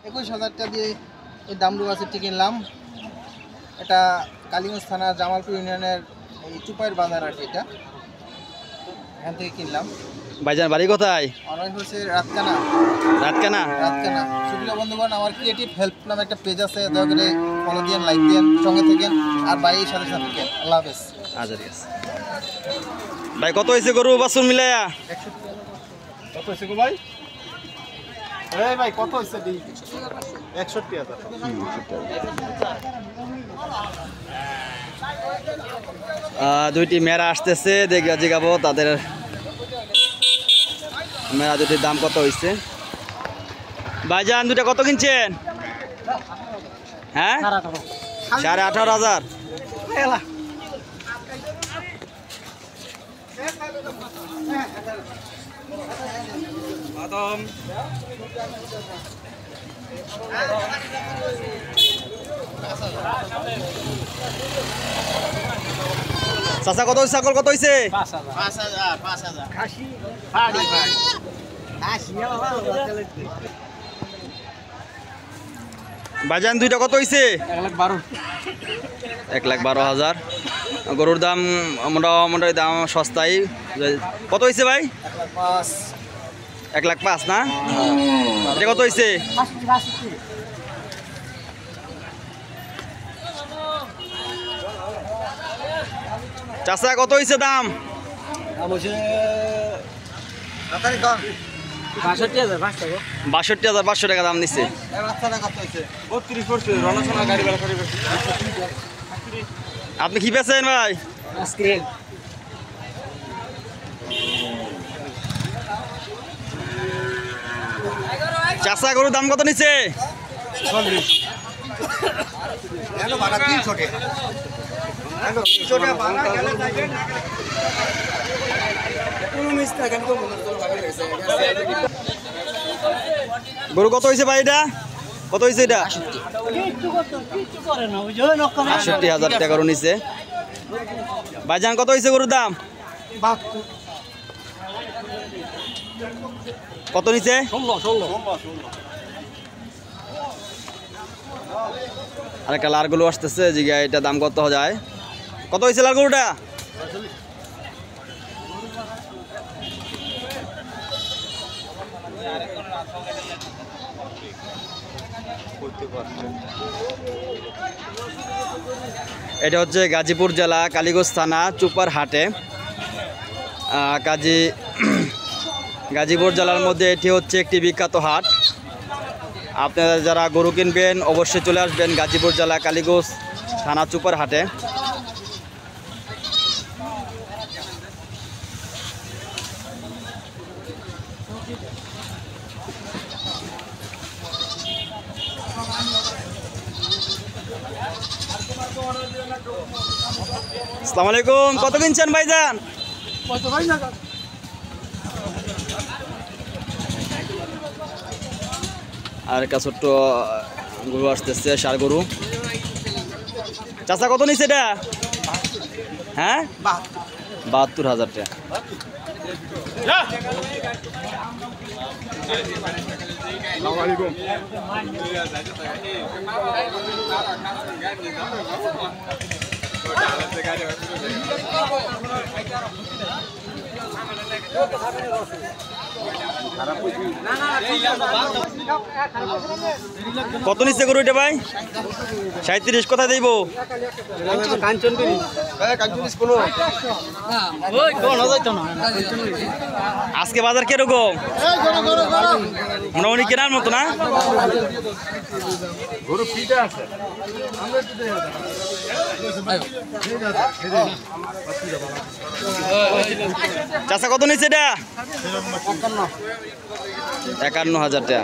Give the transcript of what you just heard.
21,000 টাকা দিয়ে এই দামড়ু বাছুরটি কিনলাম। এটা কালীগঞ্জ থানা জামালপুর ইউনিয়নের এই চুপাইয়ের বাজার আর কি, এটা এখান থেকে কিনলাম। ভাইজান বাড়ি কোথায়? আমার হচ্ছে রাতকানা। রাতকানা? রাতকানা। সুপ্রিয় বন্ধুগণ, আমার ক্রিয়েটিভ হেল্প নামে একটা পেজ আছে, দয়া করে ফলো দিন, লাইক দিন, সঙ্গে থাকেন আর ভাইয়ের সাথে সাথে থাকেন। আল্লাহ হাফেজ। আচ্ছা ঠিক আছে ভাই। কত হয়েছে গরু বাছুর মিলাইয়া? কত হয়েছে গো ভাই? এই ভাই কত হয়েছে? 61,000। দুইটি মেয়েরা আসতেছে, জিগাবো তাদের মেয়েরা দুটির দাম কত হয়েছে। ভাইজান দুটা কত কিনছেন? হ্যাঁ 18,500। চাচা কত হয়েছে? ছাগল কত হয়েছে? 5,000। ভাইজান দুইটা কত হয়েছে? 1,12,000। গরুর দাম মোটামুটি দাম সস্তাই। কত হয়েছে ভাই? 1,05,000 না? এটা কত হয়েছে? চাচা কত হয়েছে দাম? 62,500 টাকা দাম নিচ্ছে। আপনি কি পেয়েছেন ভাই? চাচা গরুর দাম কত নিচ্ছে? 40। গরু কত হয়েছে ভাই? এটা কত হয়েছে? এটা 68,000 টাকা গরু নিচ্ছে। ভাইজান কত হয়েছে গরুর দাম? কত নিচ্ছে? 16। আরেকটা লাল গরু আসতেছে, জিগা এটা দাম কত যায়? কত হয়েছে লাল গরুটা? এটা হচ্ছে গাজীপুর জেলা কালীগঞ্জ থানা চুপার হাটে। গাজীপুর জেলার মধ্যে এটি হচ্ছে একটি বিখ্যাত হাট। আপনারা যারা গরু কিনবেন অবশ্যই চলে আসবেন গাজীপুর জেলা কালীগঞ্জ থানা চুপার হাটে। আসসালামু আলাইকুম। কত কিনছেন ভাইজান? আর একটা ছোট্ট গরু আসতেছে, ষাঁড় গরু। চাচা কত নিচ্ছে এটা? হ্যাঁ 72,000 টাকা। কত নিচ্ছে গরু এটা ভাই? 37। কোথায় দেব? আজকে বাজার কিরকম? মোটামুটি কেনার মতো না? চাচা কত নিচ্ছে এটা? 51,000 টাকা।